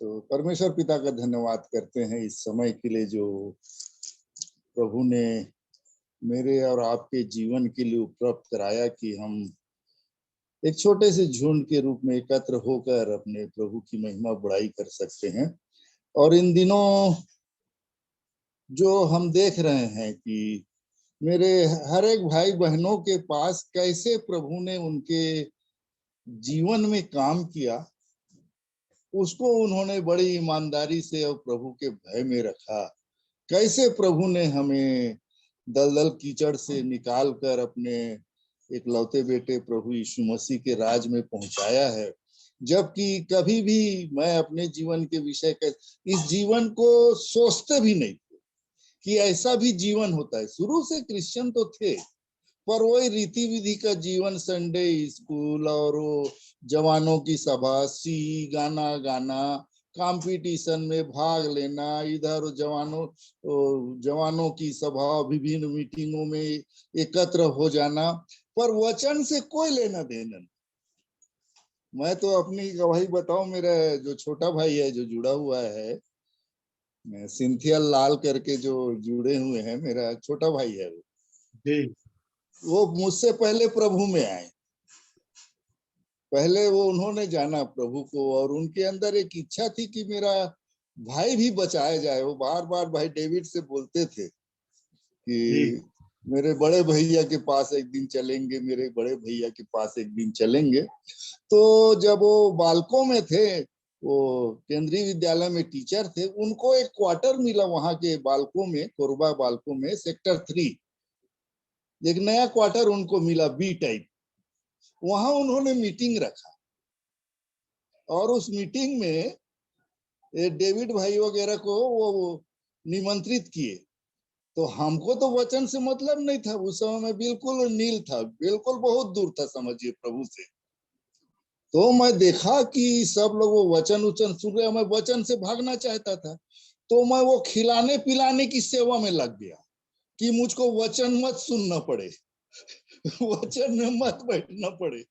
परमेश्वर पिता का धन्यवाद करते हैं इस समय के लिए जो प्रभु ने मेरे और आपके जीवन के लिए उपलब्ध कराया कि हम एक छोटे से झुंड के रूप में एकत्र होकर अपने प्रभु की महिमा बढ़ाई कर सकते हैं। और इन दिनों जो हम देख रहे हैं कि मेरे हर एक भाई बहनों के पास कैसे प्रभु ने उनके जीवन में काम किया, उसको उन्होंने बड़ी ईमानदारी से और प्रभु के भय में रखा। कैसे प्रभु ने हमें दलदल कीचड़ से निकाल कर अपने इकलौते बेटे प्रभु यीशु मसीह के राज में पहुंचाया है। जबकि कभी भी मैं अपने जीवन के विषय का इस जीवन को सोचते भी नहीं थे कि ऐसा भी जीवन होता है। शुरू से क्रिश्चियन तो थे, पर वही रीति विधि का जीवन, संडे स्कूल और वो जवानों की सभा, सी गाना गाना, कंपटीशन में भाग लेना, इधर जवानों की सभा, विभिन्न मीटिंगों में एकत्र हो जाना, पर वचन से कोई लेना देना। मैं तो अपनी गवाही बताऊं, मेरा जो छोटा भाई है जो जुड़ा हुआ है, सिंथिया लाल करके जो जुड़े हुए हैं, मेरा छोटा भाई है वो मुझसे पहले प्रभु में आए। पहले वो उन्होंने जाना प्रभु को और उनके अंदर एक इच्छा थी कि मेरा भाई भी बचाया जाए। वो बार बार भाई डेविड से बोलते थे कि मेरे बड़े भैया के पास एक दिन चलेंगे, मेरे बड़े भैया के पास एक दिन चलेंगे। तो जब वो बालकों में थे, वो केंद्रीय विद्यालय में टीचर थे, उनको एक क्वार्टर मिला वहां के बालकों में, कोरबा बालकों में, सेक्टर 3 एक नया क्वार्टर उनको मिला, बी टाइप। वहां उन्होंने मीटिंग रखा और उस मीटिंग में डेविड भाई वगैरह को वो निमंत्रित किए। तो हमको तो वचन से मतलब नहीं था, उस समय में बिल्कुल नील था, बिल्कुल बहुत दूर था समझिए प्रभु से। तो मैं देखा कि सब लोग वो वचन उचन सुन रहे, मैं वचन से भागना चाहता था। तो मैं वो खिलाने पिलाने की सेवा में लग गया कि मुझको वचन मत सुनना पड़े, वचन में मत बैठना पड़े।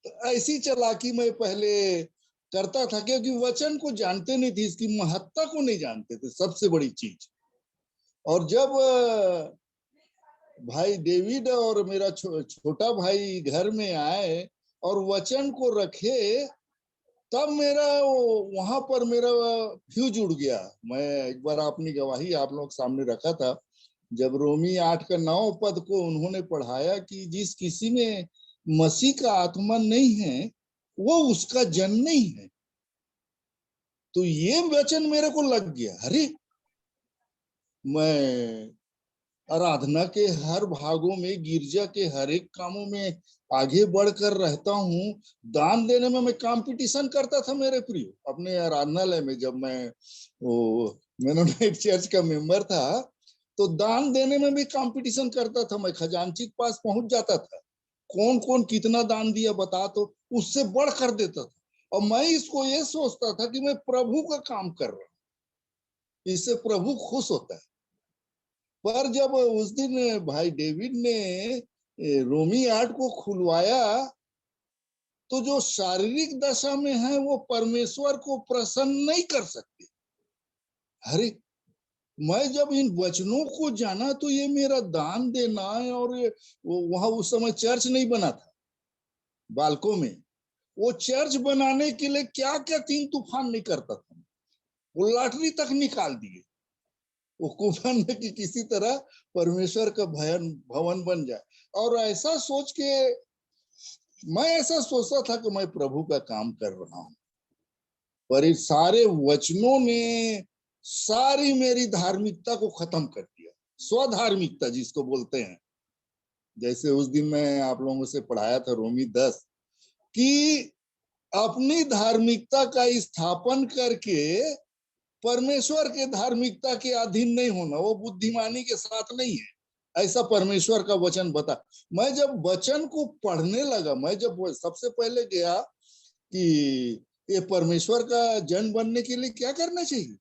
तो ऐसी चालाकी मैं पहले करता था, क्योंकि वचन को जानते नहीं थे, इसकी महत्ता को नहीं जानते थे, सबसे बड़ी चीज। और जब भाई डेविड और मेरा छोटा भाई घर में आए और वचन को रखे, तब मेरा वहां पर मेरा फ्यूज उड़ गया। मैं एक बार अपनी गवाही आप लोग सामने रखा था, जब रोमी 8:9 पद को उन्होंने पढ़ाया कि जिस किसी में मसीह का आत्मा नहीं है वो उसका जन नहीं है। तो ये वचन मेरे को लग गया। अरे, मैं आराधना के हर भागों में, गिरजा के हर एक कामों में आगे बढ़कर रहता हूँ। दान देने में मैं कंपटीशन करता था मेरे प्रिय, अपने आराधनालय में। जब मैं वो मेनोनाइट चर्च का मेंबर था, तो दान देने में भी कंपटीशन करता था। मैं खजांची के पास पहुंच जाता था, कौन कौन कितना दान दिया बता, तो उससे बढ़ कर देता था। और मैं इसको ये सोचता था कि मैं प्रभु का काम कर रहा हूँ, इससे प्रभु खुश होता है। पर जब उस दिन भाई डेविड ने रोमी 8 को खुलवाया, तो जो शारीरिक दशा में है वो परमेश्वर को प्रसन्न नहीं कर सकते। अरे, मैं जब इन वचनों को जाना तो ये मेरा दान देना है, और वहां उस समय चर्च नहीं बना था बालकों में, वो चर्च बनाने के लिए क्या क्या तीन तूफान नहीं करता था। वो लॉटरी तक निकाल दिए वो कूपन में कि किसी तरह परमेश्वर का भवन बन जाए। और ऐसा सोच के मैं ऐसा सोचता था कि मैं प्रभु का काम कर रहा हूं, पर इस सारे वचनों ने सारी मेरी धार्मिकता को खत्म कर दिया। स्वधार्मिकता जिसको बोलते हैं, जैसे उस दिन मैं आप लोगों से पढ़ाया था रोमी 10 कि अपनी धार्मिकता का स्थापन करके परमेश्वर के धार्मिकता के अधीन नहीं होना, वो बुद्धिमानी के साथ नहीं है, ऐसा परमेश्वर का वचन बता। मैं जब वचन को पढ़ने लगा, मैं जब सबसे पहले गया कि ये परमेश्वर का जन बनने के लिए क्या करना चाहिए,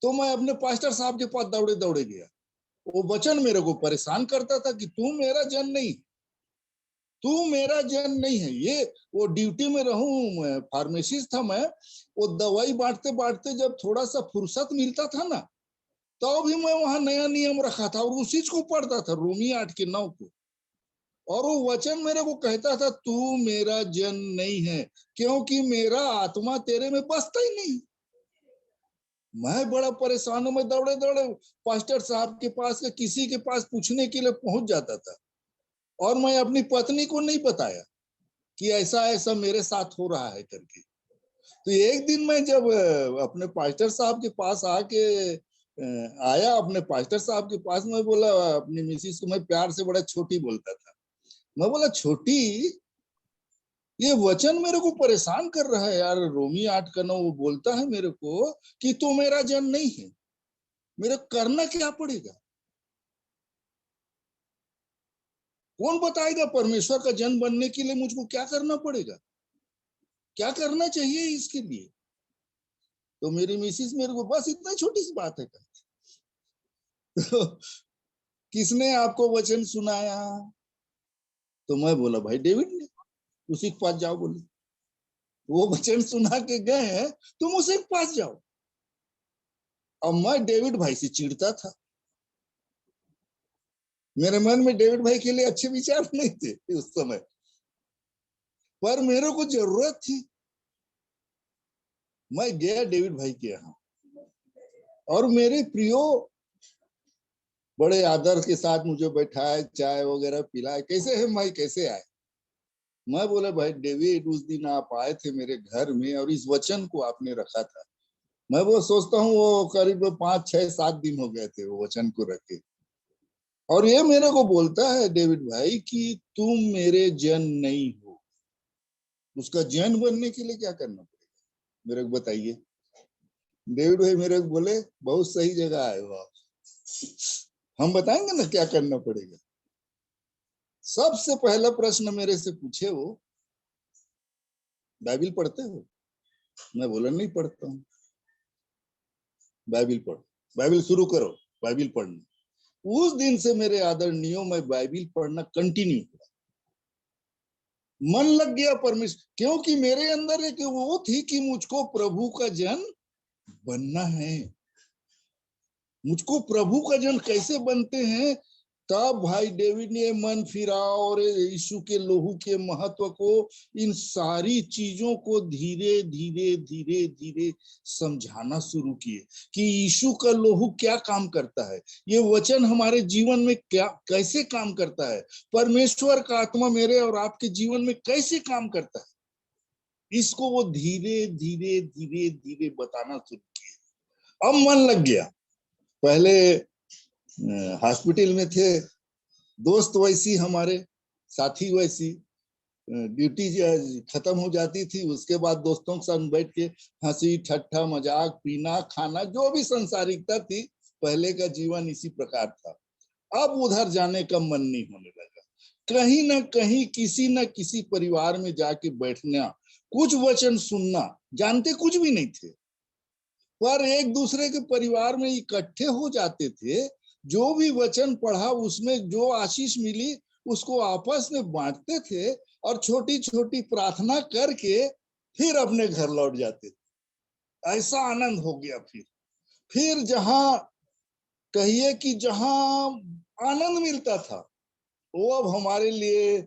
तो मैं अपने पास्टर साहब के पास दौड़े दौड़े गया। वो वचन मेरे को परेशान करता था कि तू मेरा जन नहीं, तू मेरा जन नहीं है। ये वो ड्यूटी में रहूं, फार्मेसिस्ट था मैं, वो दवाई बांटते बांटते जब थोड़ा सा फुर्सत मिलता था ना, तो भी मैं वहां नया नियम रखा था और उसी को पढ़ता था, रोमी 8:9 को। और वो वचन मेरे को कहता था, तू मेरा जन नहीं है, क्योंकि मेरा आत्मा तेरे में बसता ही नहीं। मैं बड़ा परेशान हूं, मैं दौड़े दौड़े पास्टर साहब के पास या किसी के पास पूछने के लिए पहुंच जाता था। और मैं अपनी पत्नी को नहीं बताया कि ऐसा ऐसा मेरे साथ हो रहा है करके। तो एक दिन मैं जब अपने पास्टर साहब के पास आके आया, अपने पास्टर साहब के पास, मैं बोला अपनी मिसिस को, मैं प्यार से बड़ा छोटी बोलता था, मैं बोला, छोटी, ये वचन मेरे को परेशान कर रहा है यार। रोमी 8:9 वो बोलता है मेरे को कि तू मेरा जन नहीं है, मेरे करना क्या पड़ेगा? कौन बताएगा परमेश्वर का जन बनने के लिए मुझको क्या करना पड़ेगा, क्या करना चाहिए इसके लिए? तो मेरी मिसिस मेरे को बस इतना छोटी सी बात है तो किसने आपको वचन सुनाया? तो मैं बोला, भाई डेविड ने। उसी के पास जाओ बोले, वो वचन सुना के गए हैं, तुम उसी के पास जाओ। अब मैं डेविड भाई से चिढ़ता था, मेरे मन में डेविड भाई के लिए अच्छे विचार नहीं थे उस समय, पर मेरे को जरूरत थी। मैं गया डेविड भाई के यहाँ, और मेरे प्रियो बड़े आदर के साथ मुझे बैठाए, चाय वगैरह पिलाए, कैसे है भाई, कैसे आए? मैं बोले, भाई डेविड, उस दिन आप आए थे मेरे घर में और इस वचन को आपने रखा था। मैं वो सोचता हूँ वो करीब 5, 6, 7 दिन हो गए थे वो वचन को रखे। और ये मेरे को बोलता है डेविड भाई कि तुम मेरे जन नहीं हो। उसका जन बनने के लिए क्या करना पड़ेगा मेरे को बताइए? डेविड भाई मेरे को बोले, बहुत सही जगह आए हो आप, हम बताएंगे ना क्या करना पड़ेगा। सबसे पहला प्रश्न मेरे से पूछे वो, बाइबिल पढ़ते हो? मैं बोला, नहीं पढ़ता हूँ। बाइबिल पढ़ो, बाइबिल शुरू करो, बाइबिल पढ़ना। उस दिन से मेरे आदरणीयों में बाइबिल पढ़ना कंटिन्यू किया, मन लग गया परमेश्वर, क्योंकि मेरे अंदर एक वो थी कि मुझको प्रभु का जन बनना है। मुझको प्रभु का जन कैसे बनते हैं? तब भाई डेविड ने मन फिरा और यीशु के लोहू के महत्व को, इन सारी चीजों को धीरे धीरे धीरे धीरे समझाना शुरू किए कि यीशु का लोहू क्या काम करता है, ये वचन हमारे जीवन में क्या कैसे काम करता है, परमेश्वर का आत्मा मेरे और आपके जीवन में कैसे काम करता है, इसको वो धीरे धीरे धीरे धीरे बताना शुरू किए। अब मन लग गया। पहले हॉस्पिटल में थे, दोस्त वैसी, हमारे साथी वैसी, ड्यूटी खत्म हो जाती थी, उसके बाद दोस्तों के साथ बैठ के हंसी ठट्ठा मजाक, पीना खाना, जो भी संसारिकता थी, पहले का जीवन इसी प्रकार था। अब उधर जाने का मन नहीं होने लगा। कहीं ना कहीं किसी न किसी परिवार में जाके बैठना, कुछ वचन सुनना, जानते कुछ भी नहीं थे, पर एक दूसरे के परिवार में इकट्ठे हो जाते थे, जो भी वचन पढ़ा उसमें जो आशीष मिली उसको आपस में बांटते थे, और छोटी छोटी प्रार्थना करके फिर अपने घर लौट जाते थे। ऐसा आनंद हो गया। फिर जहां कहिए कि जहां आनंद मिलता था, वो अब हमारे लिए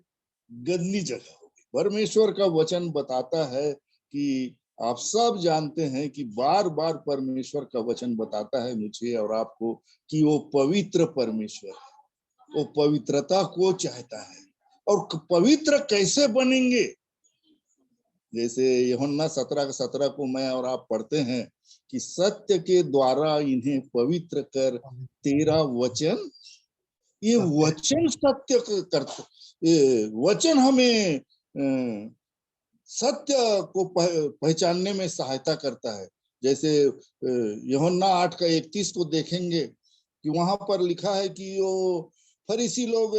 गंदी जगह हो गई। परमेश्वर का वचन बताता है कि आप सब जानते हैं कि बार बार परमेश्वर का वचन बताता है मुझे और आपको कि वो पवित्र परमेश्वर है, वो पवित्रता को चाहता है। और पवित्र कैसे बनेंगे? जैसे यूहन्ना 17:17 को मैं और आप पढ़ते हैं कि सत्य के द्वारा इन्हें पवित्र कर तेरा वचन, ये वचन सत्य करता, वचन हमें सत्य को पहचानने में सहायता करता है। जैसे यूहन्ना 8:31 को देखेंगे कि वहां पर लिखा है कि वो फरीसी लोग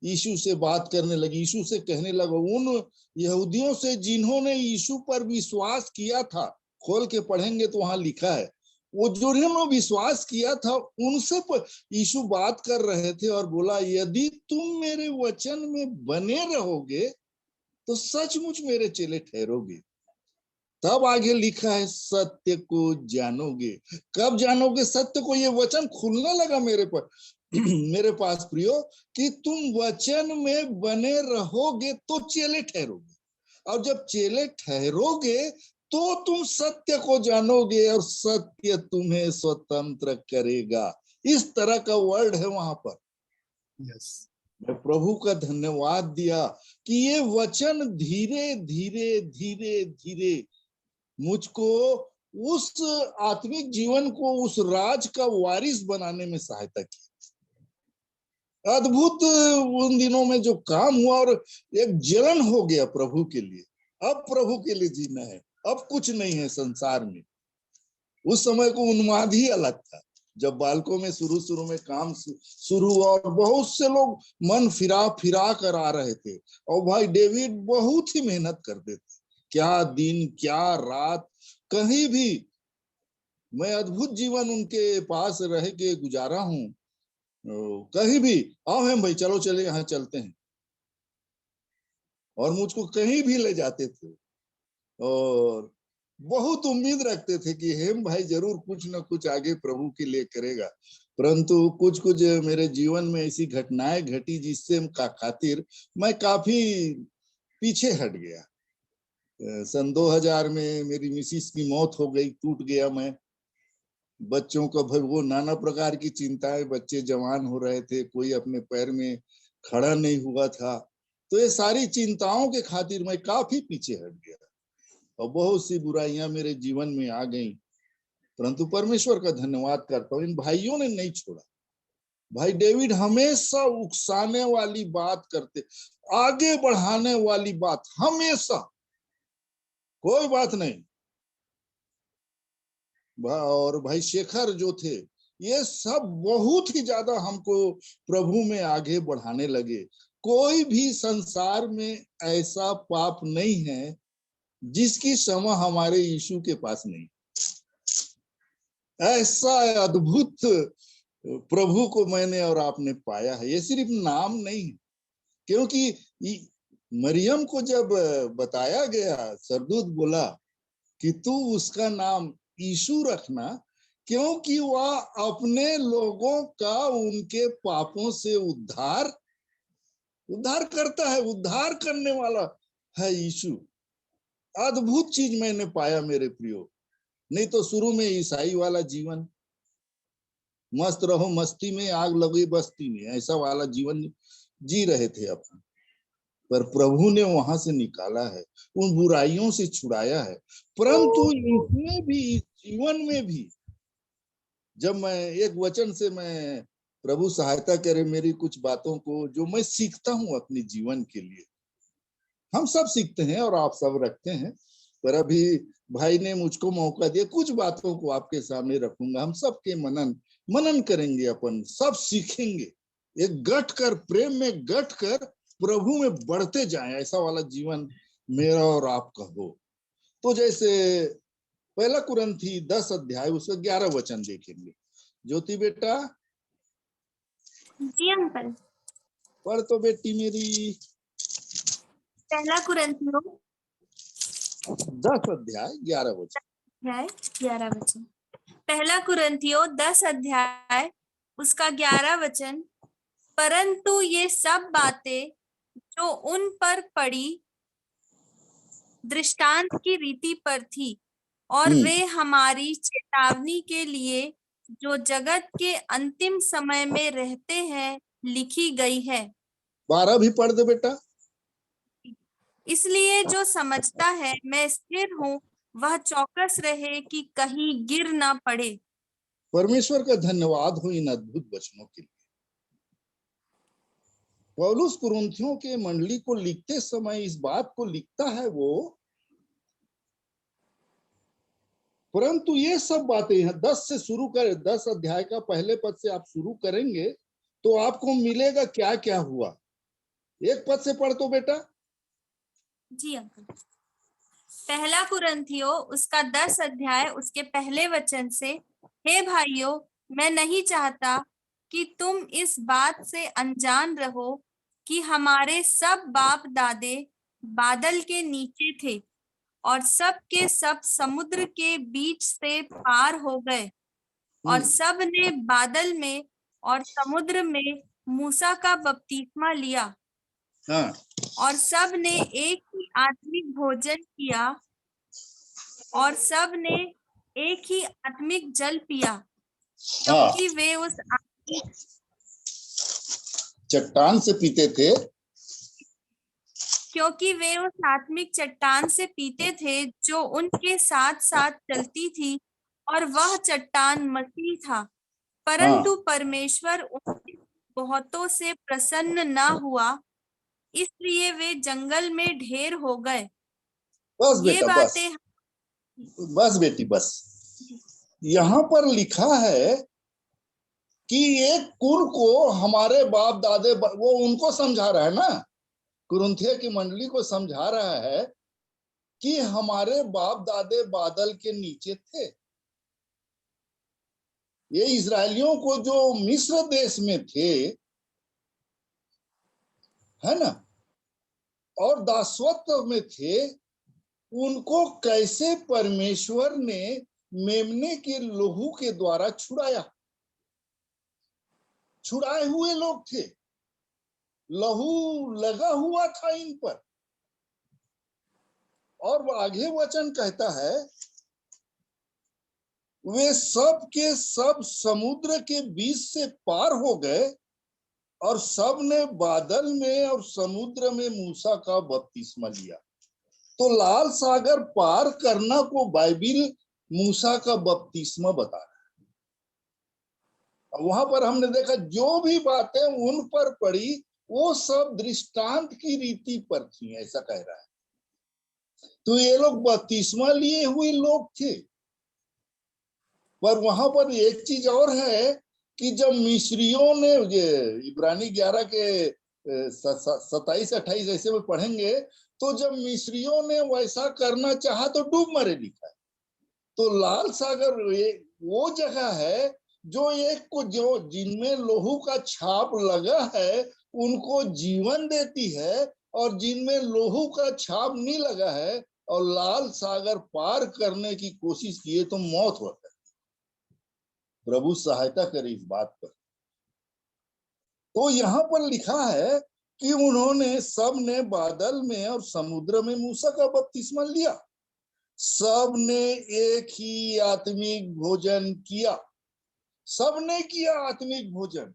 यीशु से बात करने लगे, यीशु से कहने लगे, उन यहूदियों से जिन्होंने यीशु पर विश्वास किया था। खोल के पढ़ेंगे तो वहां लिखा है, वो जो जिन्होंने विश्वास किया था उनसे यीशु बात कर रहे थे और बोला, यदि तुम मेरे वचन में बने रहोगे तो सचमुच मेरे चेले ठहरोगे। तब आगे लिखा है, सत्य को जानोगे। कब जानोगे सत्य को? ये वचन खुलने लगा मेरे पर मेरे पास प्रियो, कि तुम वचन में बने रहोगे तो चेले ठहरोगे, और जब चेले ठहरोगे तो तुम सत्य को जानोगे और सत्य तुम्हें स्वतंत्र करेगा। इस तरह का वर्ड है वहां पर। यस, मैं प्रभु का धन्यवाद दिया कि ये वचन धीरे धीरे धीरे धीरे मुझको उस आत्मिक जीवन को, उस राज का वारिस बनाने में सहायता की। अद्भुत उन दिनों में जो काम हुआ, और एक जलन हो गया प्रभु के लिए। अब प्रभु के लिए जीना है, अब कुछ नहीं है संसार में। उस समय को उन्माद ही अलग था, जब बालकों में शुरू शुरू में काम शुरू हुआ और बहुत से लोग मन फिरा फिरा कर आ रहे थे। और भाई डेविड बहुत ही मेहनत करते थे, क्या दिन क्या रात, कहीं भी। मैं अद्भुत जीवन उनके पास रह के गुजारा हूं। कहीं भी आओ हम भाई, चलो चले यहाँ चलते हैं, और मुझको कहीं भी ले जाते थे और बहुत उम्मीद रखते थे कि हेम भाई जरूर कुछ ना कुछ आगे प्रभु के लिए करेगा। परंतु कुछ कुछ मेरे जीवन में ऐसी घटनाएं घटी जिससे खातिर मैं काफी पीछे हट गया। सन 2000 में मेरी मिसिस की मौत हो गई, टूट गया मैं। बच्चों का वो नाना प्रकार की चिंताएं, बच्चे जवान हो रहे थे, कोई अपने पैर में खड़ा नहीं हुआ था। तो ये सारी चिंताओं के खातिर मैं काफी पीछे हट गया और बहुत सी बुराइयां मेरे जीवन में आ गई। परंतु परमेश्वर का धन्यवाद करता हूँ, इन भाइयों ने नहीं छोड़ा। भाई डेविड हमेशा उकसाने वाली बात करते, आगे बढ़ाने वाली बात, हमेशा, कोई बात नहीं। और भाई शेखर जो थे, ये सब बहुत ही ज्यादा हमको प्रभु में आगे बढ़ाने लगे। कोई भी संसार में ऐसा पाप नहीं है जिसकी क्षमा हमारे यीशु के पास नहीं। ऐसा अद्भुत प्रभु को मैंने और आपने पाया है। ये सिर्फ नाम नहीं, क्योंकि मरियम को जब बताया गया, सरदूत बोला कि तू उसका नाम यीशु रखना, क्योंकि वह अपने लोगों का उनके पापों से उद्धार करता है, उद्धार करने वाला है यीशु। अद्भुत चीज मैंने पाया मेरे प्रियो। नहीं तो शुरू में ईसाई वाला जीवन, मस्त रहो मस्ती में, आग लगी बस्ती में, ऐसा वाला जीवन जी रहे थे अपन। पर प्रभु ने वहां से निकाला है, उन बुराइयों से छुड़ाया है। परंतु इसमें भी, इस जीवन में भी, जब मैं एक वचन से मैं प्रभु सहायता करे मेरी कुछ बातों को, जो मैं सीखता हूं अपने जीवन के लिए। हम सब सीखते हैं और आप सब रखते हैं, पर अभी भाई ने मुझको मौका दिया, कुछ बातों को आपके सामने रखूंगा। हम सबके मनन करेंगे, अपन सब सीखेंगे, एक गट कर, प्रेम में गट कर प्रभु में बढ़ते जाएं, ऐसा वाला जीवन मेरा और आपका हो। तो जैसे पहला कुरिन्थी 10 अध्याय उसका 11 वचन देखेंगे। ज्योति बेटा जी अंकल। पढ़ तो बेटी मेरी। पहला कुरिन्थियों 10 अध्याय 11 वचन। 11 वचन। पहला कुरिन्थियों 10 अध्याय उसका 11 वचन। परंतु ये सब बातें जो उन पर पड़ी दृष्टांत की रीति पर थी, और वे हमारी चेतावनी के लिए जो जगत के अंतिम समय में रहते हैं लिखी गई है। 12 भी पढ़ दे बेटा। इसलिए जो समझता है मैं स्थिर हूँ, वह चौकस रहे कि कहीं गिर ना पड़े। परमेश्वर का धन्यवाद हो इन अद्भुत वचनों के लिए। पौलुस कुरिन्थियों के मंडली को लिखते समय इस बात को लिखता है वो, परंतु ये सब बातें हैं 10 से शुरू कर, 10 अध्याय का पहले पद से आप शुरू करेंगे तो आपको मिलेगा क्या क्या हुआ। एक पद से पढ़ तो बेटा। जी अंकल। पहला कुरिन्थियों उसका 10 अध्याय उसके पहले वचन से, हे भाइयों, मैं नहीं चाहता कि तुम इस बात से अनजान रहो कि हमारे सब बाप दादे बादल के नीचे थे और सब के सब समुद्र के बीच से पार हो गए और सब ने बादल में और समुद्र में मूसा का बपतिस्मा लिया हाँ और सब ने एक ही आत्मिक भोजन किया और सब ने एक ही आत्मिक जल पिया हाँ, क्योंकि वे उस चट्टान से पीते थे। आत्मिक चट्टान से पीते थे जो उनके साथ साथ चलती थी और वह चट्टान मसीह था। परंतु हाँ, परमेश्वर उनमें बहुतों से प्रसन्न न हुआ, इसलिए वे जंगल में ढेर हो गए। बस ये बेटा बस, बातें बस बेटी बस। यहाँ पर लिखा है कि एक कुल को हमारे बाप दादे, वो उनको समझा रहा है ना, कुरिन्थियों की मंडली को समझा रहा है कि हमारे बाप दादे बादल के नीचे थे। ये इजरायलियों को जो मिस्र देश में थे, है ना, और दासत्व में थे, उनको कैसे परमेश्वर ने मेमने के लहू के द्वारा छुड़ाया। छुड़ाए हुए लोग थे, लहू लगा हुआ था इन पर। और आगे वचन कहता है, वे सब के सब समुद्र के बीच से पार हो गए और सब ने बादल में और समुद्र में मूसा का बपतिस्मा लिया। तो लाल सागर पार करना को बाइबिल मूसा का बपतिस्मा बता रहा है। वहां पर हमने देखा जो भी बातें उन पर पड़ी वो सब दृष्टांत की रीति पर थी, ऐसा कह रहा है। तो ये लोग बपतिस्मा लिए हुए लोग थे। पर वहां पर एक चीज और है कि जब मिस्रियों ने, ये इब्रानी 11 के 27-28 ऐसे में पढ़ेंगे, तो जब मिस्रियों ने वैसा करना चाहा तो डूब मरे लिखा है। तो लाल सागर वो जगह है जो एक को, जो जिनमें लोहू का छाप लगा है उनको जीवन देती है, और जिनमें लोहू का छाप नहीं लगा है और लाल सागर पार करने की कोशिश किए तो मौत होता है। प्रभु सहायता करे इस बात पर। तो यहाँ पर लिखा है कि उन्होंने सब ने बादल में और समुद्र में मूसा का बपतिस्मा लिया, सब ने एक ही आत्मिक भोजन किया, सब ने किया आत्मिक भोजन।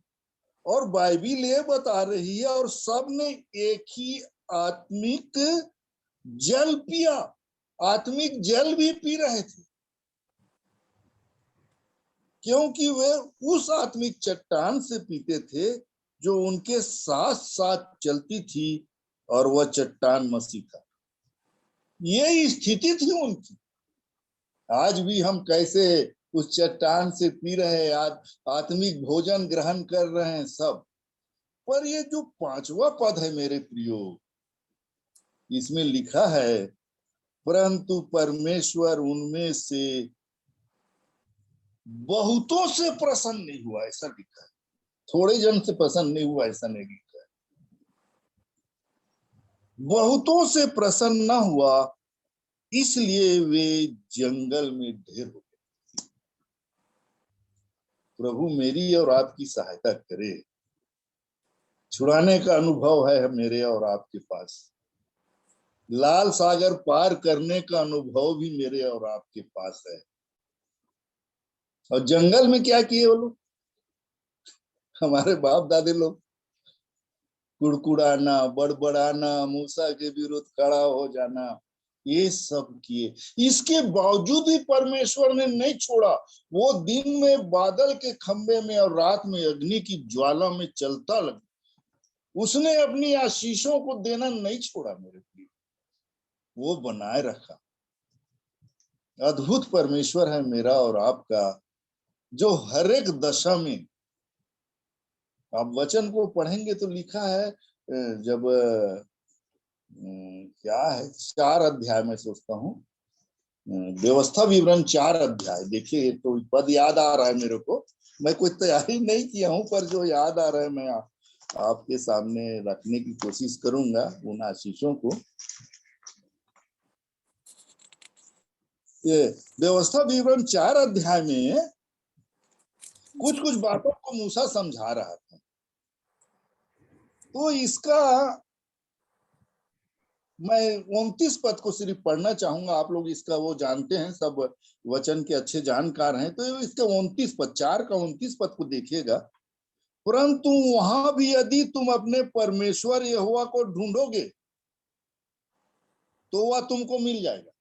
और बाइबिल ये बता रही है, और सब ने एक ही आत्मिक जल पिया, आत्मिक जल भी पी रहे थे, क्योंकि वे उस आत्मिक चट्टान से पीते थे जो उनके साथ साथ चलती थी, और वह चट्टान मसीह था। ये स्थिति थी उनकी। आज भी हम कैसे उस चट्टान से पी रहे हैं, आत्मिक भोजन ग्रहण कर रहे हैं सब। पर ये जो 5वां पद है मेरे प्रियो, इसमें लिखा है, परंतु परमेश्वर उनमें से बहुतों से प्रसन्न नहीं हुआ, ऐसा लिखा है। थोड़े जन से प्रसन्न नहीं हुआ ऐसा नहीं लिखा है, बहुतों से प्रसन्न न हुआ, इसलिए वे जंगल में ढेर हो गए। प्रभु मेरी और आपकी सहायता करे। छुड़ाने का अनुभव है मेरे और आपके पास, लाल सागर पार करने का अनुभव भी मेरे और आपके पास है। और जंगल में क्या किए वो लोग, हमारे बाप दादे लोग? कुड़कुड़ाना, बड़बड़ाना, मूसा के विरुद्ध खड़ा हो जाना, ये सब किए। इसके बावजूद भी परमेश्वर ने नहीं छोड़ा। वो दिन में बादल के खंबे में और रात में अग्नि की ज्वाला में चलता लगा। उसने अपनी आशीषों को देना नहीं छोड़ा मेरे प्रिय, वो बनाए रखा। अद्भुत परमेश्वर है मेरा और आपका, जो हर एक दशा में, आप वचन को पढ़ेंगे तो लिखा है, जब क्या है 4 अध्याय में सोचता हूँ, व्यवस्था विवरण 4 अध्याय। देखिए, तो पद याद आ रहा है मेरे को, मैं कोई तैयारी नहीं किया हूं, पर जो याद आ रहा है मैं आपके सामने रखने की कोशिश करूंगा उन आशीषों को। ये व्यवस्था विवरण 4 अध्याय में कुछ कुछ बातों को मूसा समझा रहा था। तो इसका मैं 29 पद को सिर्फ पढ़ना चाहूंगा। आप लोग इसका वो जानते हैं, सब वचन के अच्छे जानकार हैं, तो इसका 29 पद, 4 का 29 पद को देखिएगा। परंतु वहां भी यदि तुम अपने परमेश्वर यहोवा को ढूंढोगे तो वह तुमको मिल जाएगा।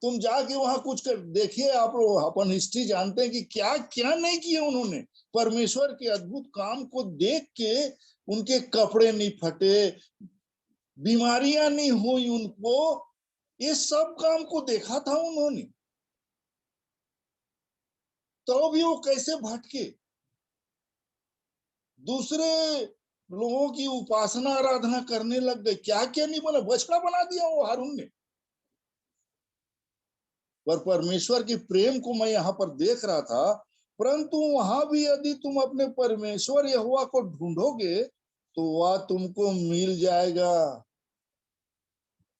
तुम जाके वहां कुछ कर देखिए। आप लोग अपन हिस्ट्री जानते हैं कि क्या क्या नहीं किए उन्होंने। परमेश्वर के अद्भुत काम को देख के उनके कपड़े नहीं फटे, बीमारियां नहीं हुई उनको, ये सब काम को देखा था उन्होंने। तो भी वो कैसे भटके, दूसरे लोगों की उपासना आराधना करने लग गए। क्या क्या नहीं बना, बछड़ा बना दिया वो हारून ने। पर परमेश्वर के प्रेम को मैं यहाँ पर देख रहा था। परंतु वहां भी यदि तुम अपने परमेश्वर यहोवा को ढूंढोगे तो वह तुमको मिल जाएगा।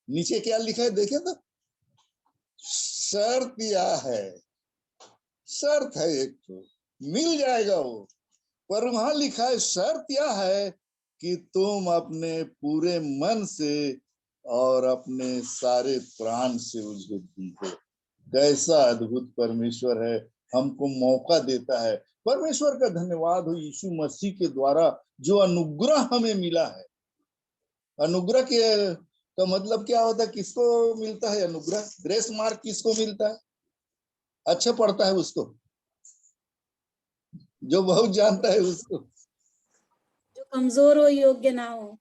नीचे क्या लिखा है देखे तो, शर्त यह है, शर्त है एक तो, मिल जाएगा वो। पर वहां लिखा है शर्त यह है कि तुम अपने पूरे मन से और अपने सारे प्राण से उसे ढूंढो। कैसा अद्भुत परमेश्वर है, हमको मौका देता है। परमेश्वर का धन्यवाद हो यीशु मसीह के द्वारा जो अनुग्रह हमें मिला है। अनुग्रह के का मतलब क्या होता है, किसको मिलता है अनुग्रह? ग्रेस मार्क किसको मिलता है? अच्छा पढ़ता है उसको, जो बहुत जानता है उसको। जो कमजोर हो, योग्य ना हो।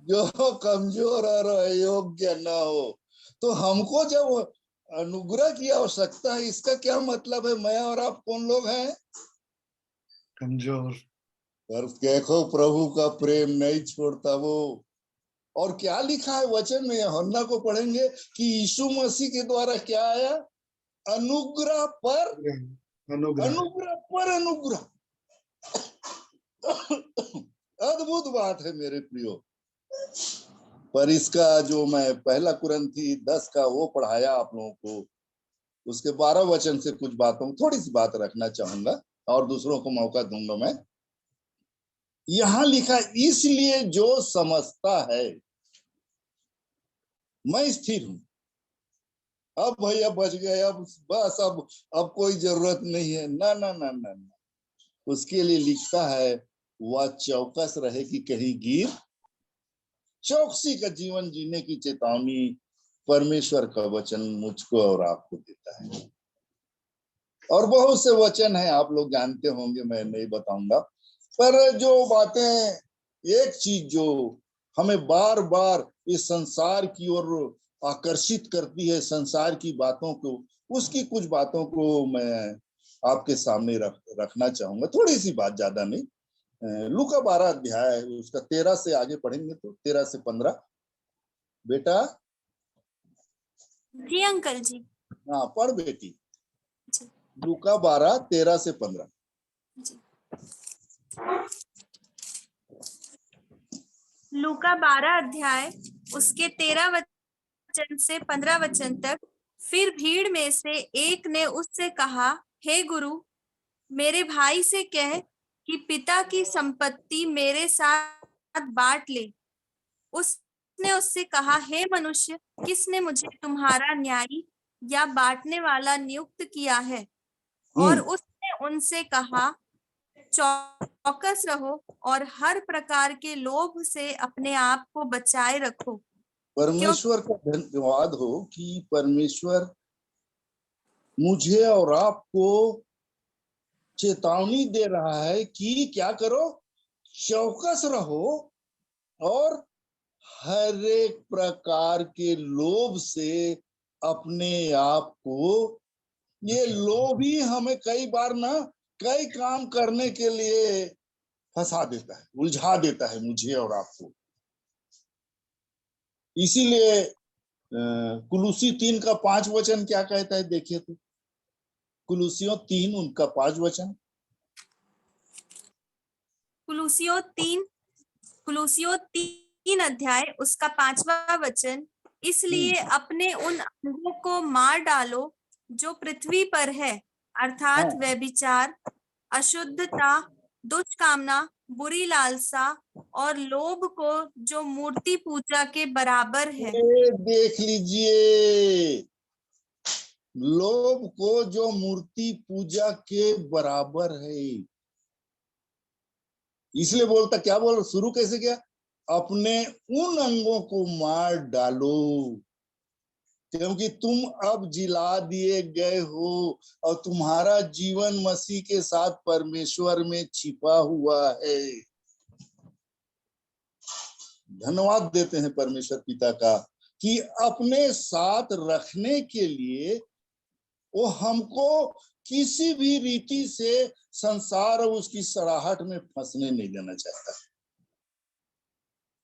जो कमजोर और अयोग्य ना हो। तो हमको जब अनुग्रह की आवश्यकता है, इसका क्या मतलब है? मैं और आप कौन लोग हैं? कमजोर। पर देखो, प्रभु का प्रेम नहीं छोड़ता वो। और क्या लिखा है वचन में, यूहन्ना को पढ़ेंगे कि यीशु मसीह के द्वारा क्या आया? अनुग्रह पर अनुग्रह। अनुग्रह पर अनुग्रह। अद्भुत बात है मेरे प्रियो। पर इसका जो मैं पहला कुरिन्थी 10 का वो पढ़ाया आप लोगों को, उसके 12 वचन से कुछ बातों, थोड़ी सी बात रखना चाहूंगा और दूसरों को मौका दूंगा मैं। यहां लिखा, इसलिए जो समझता है मैं स्थिर हूं, अब भैया बच गए, अब बस अब कोई जरूरत नहीं है, ना ना ना ना ना। उसके लिए लिखता है वह चौकस रहे कि कहीं गिर। चौकसी का जीवन जीने की चेतावनी परमेश्वर का वचन मुझको और आपको देता है। और बहुत से वचन हैं, आप लोग जानते होंगे, मैं नहीं बताऊंगा। पर जो बातें, एक चीज जो हमें बार बार इस संसार की ओर आकर्षित करती है, संसार की बातों को, उसकी कुछ बातों को मैं आपके सामने रखना चाहूंगा। थोड़ी सी बात, ज्यादा नहीं। लूका 12 अध्याय, उसका 13 से आगे पढ़ेंगे तो 13 से 15। बेटा। जी अंकल जी। हाँ पढ़ बेटी। जी। लूका 12 13 से 15। जी। लूका 12 अध्याय उसके 13 वचन से 15 वचन तक। फिर भीड़ में से एक ने उससे कहा, हे गुरु, मेरे भाई से कह कि पिता की संपत्ति मेरे साथ बांट ले। उसने उससे कहा, हे मनुष्य, किसने मुझे तुम्हारा न्यायी या बांटने वाला नियुक्त किया है? और उसने उनसे कहा, चौकस रहो और हर प्रकार के लोभ से अपने आप को बचाए रखो। परमेश्वर का धन्यवाद हो कि परमेश्वर मुझे और आपको चेतावनी दे रहा है कि क्या करो? चौकस रहो और हर एक प्रकार के लोभ से अपने आप को, ये लोभ ही हमें कई बार ना कई काम करने के लिए फंसा देता है, उलझा देता है मुझे और आपको। इसीलिए कुलूसी 3 का 5 वचन क्या कहता है, देखिए तो। कुलूसियों 3 उनका 5 वचन। कुलूसियों 3 अध्याय उसका 5वां वचन, इसलिए अपने उन अंगों को मार डालो जो पृथ्वी पर है, अर्थात हाँ। व्यभिचार, अशुद्धता, दुष्कामना, बुरी लालसा और लोभ को, जो मूर्ति पूजा के बराबर है। ये देख लीजिए, लोभ को जो मूर्ति पूजा के बराबर है। इसलिए बोलता, क्या बोल, शुरू कैसे किया, अपने उन अंगों को मार डालो, क्योंकि तुम अब जिला दिए गए हो और तुम्हारा जीवन मसीह के साथ परमेश्वर में छिपा हुआ है। धन्यवाद देते हैं परमेश्वर पिता का कि अपने साथ रखने के लिए वो हमको किसी भी रीति से संसार और उसकी सड़ाहट में फंसने नहीं देना चाहता,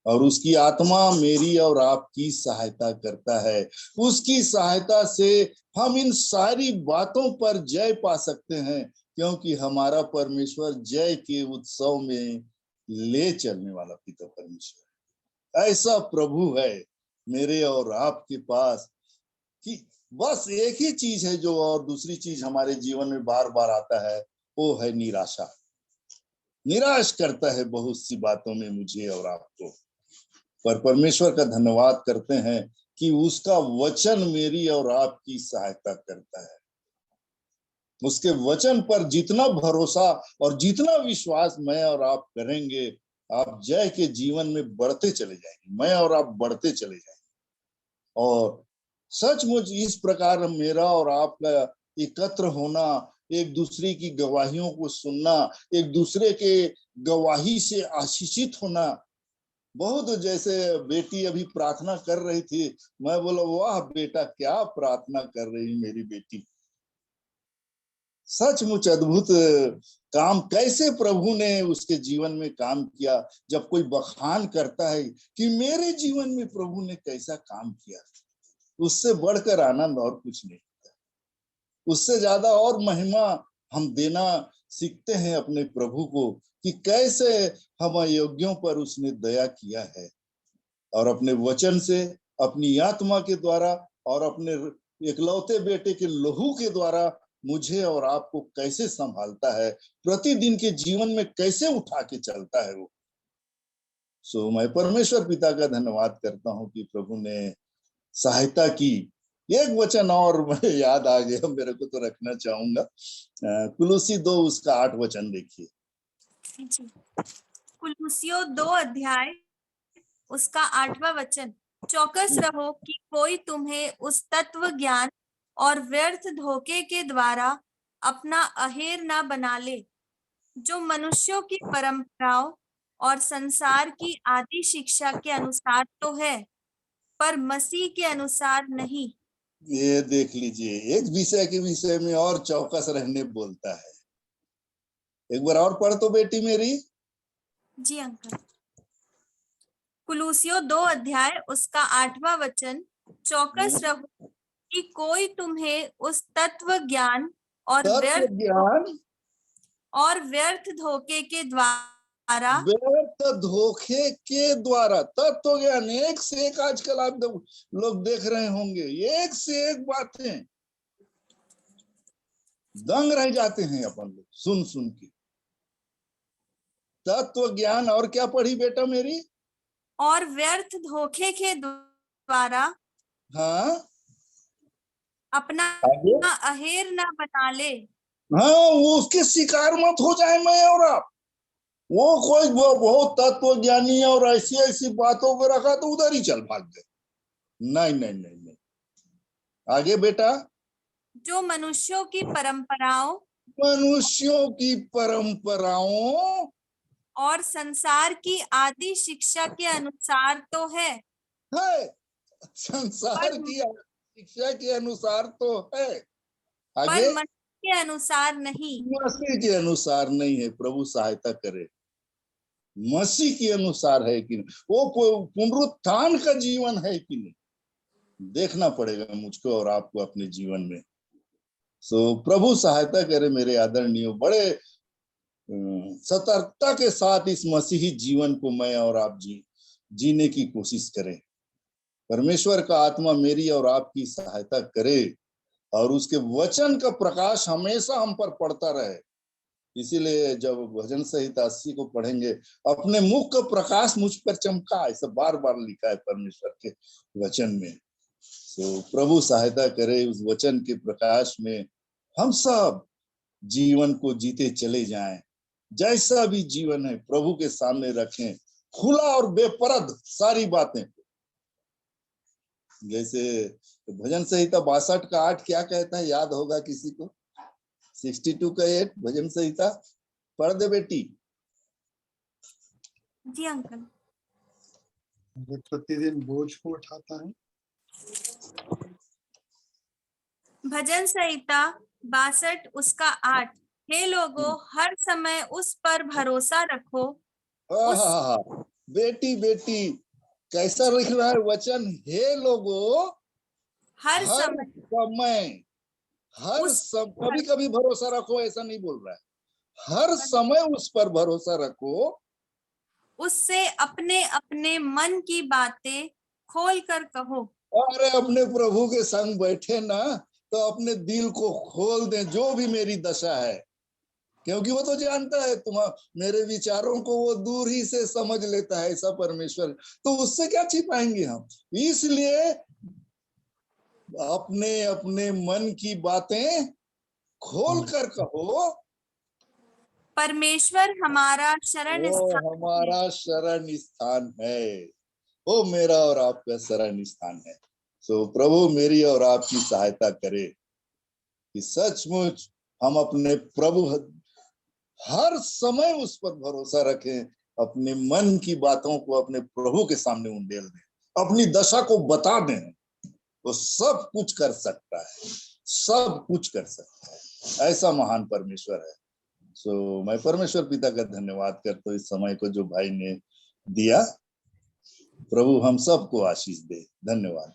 और उसकी आत्मा मेरी और आपकी सहायता करता है। उसकी सहायता से हम इन सारी बातों पर जय पा सकते हैं, क्योंकि हमारा परमेश्वर जय के उत्सव में ले चलने वाला पिता परमेश्वर, ऐसा प्रभु है मेरे और आपके पास कि बस एक ही चीज है जो, और दूसरी चीज हमारे जीवन में बार बार आता है, वो है निराशा। निराश करता है बहुत सी बातों में मुझे और आपको, पर परमेश्वर का धन्यवाद करते हैं कि उसका वचन मेरी और आपकी सहायता करता है। उसके वचन पर जितना भरोसा और जितना विश्वास मैं और आप करेंगे, आप जय के जीवन में बढ़ते चले जाएंगे, मैं और आप बढ़ते चले जाएंगे। और सचमुच इस प्रकार मेरा और आपका एकत्र होना, एक दूसरे की गवाहियों को सुनना, एक दूसरे के गवाही से आशीषित होना, बहुत, जैसे बेटी अभी प्रार्थना कर रही थी, मैं बोला वाह बेटा क्या प्रार्थना कर रही मेरी बेटी। सचमुच अद्भुत काम कैसे प्रभु ने उसके जीवन में काम किया। जब कोई बखान करता है कि मेरे जीवन में प्रभु ने कैसा काम किया, उससे बढ़कर आनंद और कुछ नहीं होता। उससे ज्यादा और महिमा हम देना सीखते हैं अपने प्रभु को कि कैसे हम अयोग्यों पर उसने दया किया है, और अपने वचन से, अपनी आत्मा के द्वारा और अपने एकलौते बेटे के लहू के द्वारा मुझे और आपको कैसे संभालता है, प्रतिदिन के जीवन में कैसे उठा के चलता है वो। सो मैं परमेश्वर पिता का धन्यवाद करता हूं कि प्रभु ने सहायता की। एक वचन और याद आ गया मेरे को, तो रखना चाहूंगा। कुलूसी 2 उसका 8 वचन देखिए। कुलूसियों 2 अध्याय उसका 8वां वचन, चौकस रहो कि कोई तुम्हें उस तत्व ज्ञान और व्यर्थ धोखे के द्वारा अपना अहेर ना बना ले, जो मनुष्यों की परंपराओं और संसार की आदि शिक्षा के अनुसार तो है, पर मसीह के अनुसार नहीं। ये देख लीजिए, एक विषय के विषय में और चौकस रहने बोलता है। एक बार और पढ़ तो बेटी मेरी। जी अंकल। कुलूसियों 2 अध्याय उसका 8वां वचन, चौकस रहो कि कोई तुम्हें उस तत्व ज्ञान और तत्व ज्ञान और व्यर्थ धोखे के द्वारा, व्यर्थ धोखे के द्वारा, तत्व ज्ञान एक से एक आजकल आप लोग देख रहे होंगे, एक से एक बातें, दंग रह जाते हैं अपन लोग सुन सुन के। तत्व ज्ञान और क्या पढ़ी बेटा मेरी? और व्यर्थ धोखे के द्वारा हाँ अपना आगे? अहेर ना बना ले। हाँ, वो उसके शिकार मत हो जाए मैं और आप। वो कोई बहुत तत्व ज्ञानी और ऐसी ऐसी बातों को रखा तो उधर ही चल भाग गए। नहीं नहीं नहीं नहीं, आगे बेटा। जो मनुष्यों की परंपराओं और संसार की आदि शिक्षा के अनुसार तो है, संसार की शिक्षा के अनुसार तो है, आगे पर मसीह के अनुसार नहीं। मसीह के अनुसार नहीं है। प्रभु सहायता करे, मसीह के अनुसार है कि नहीं, वो पुनरुत्थान का जीवन है कि नहीं, देखना पड़ेगा मुझको और आपको अपने जीवन में। सो प्रभु सहायता करे मेरे आदरणीय, बड़े सतर्कता के साथ इस मसीही जीवन को मैं और आप जीने की कोशिश करें। परमेश्वर का आत्मा मेरी और आपकी सहायता करे और उसके वचन का प्रकाश हमेशा हम पर पड़ता रहे। इसीलिए जब भजन संहिता 80 को पढ़ेंगे, अपने मुख का प्रकाश मुझ पर चमका, ऐसा बार बार लिखा है परमेश्वर के वचन में। तो प्रभु सहायता करे उस वचन के प्रकाश में हम सब जीवन को जीते चले जाएं। जैसा भी जीवन है प्रभु के सामने रखें, खुला और बेपरद सारी बातें। जैसे भजन संहिता 62 का 8 क्या कहता है, याद होगा किसी को? 62 का 8 भजन संहिता पढ़ दे बेटी। जी अंकल। जो प्रतिदिन बोझ को उठाता है। भजन संहिता 62 उसका 8, हे लोगों हर समय उस पर भरोसा रखो। बेटी बेटी कैसा लिख रहा है वचन, हे लोगों हर समय कभी कभी भरोसा रखो ऐसा नहीं बोल रहा है, हर समय उस पर भरोसा रखो, उससे अपने अपने मन की बातें खोल कर कहो। अरे अपने प्रभु के संग बैठे ना तो अपने दिल को खोल दें, जो भी मेरी दशा है, क्योंकि वो तो जानता है मेरे विचारों को वो दूर ही से समझ लेता है ऐसा परमेश्वर, तो उससे क्या छिपाएंगे हम। इसलिए अपने अपने मन की बातें खोल कर कहो। परमेश्वर हमारा शरण स्थान है। हमारा शरण स्थान है, वो मेरा और आपका शरण स्थान है। सो प्रभु मेरी और आपकी सहायता करे कि सचमुच हम अपने प्रभु हर समय उस पर भरोसा रखें, अपने मन की बातों को अपने प्रभु के सामने उंडेल दें, अपनी दशा को बता दें। वो सब कुछ कर सकता है, सब कुछ कर सकता है, ऐसा महान परमेश्वर है। सो मैं परमेश्वर पिता का धन्यवाद करता हूँ इस समय को जो भाई ने दिया। प्रभु हम सबको आशीष दे। धन्यवाद।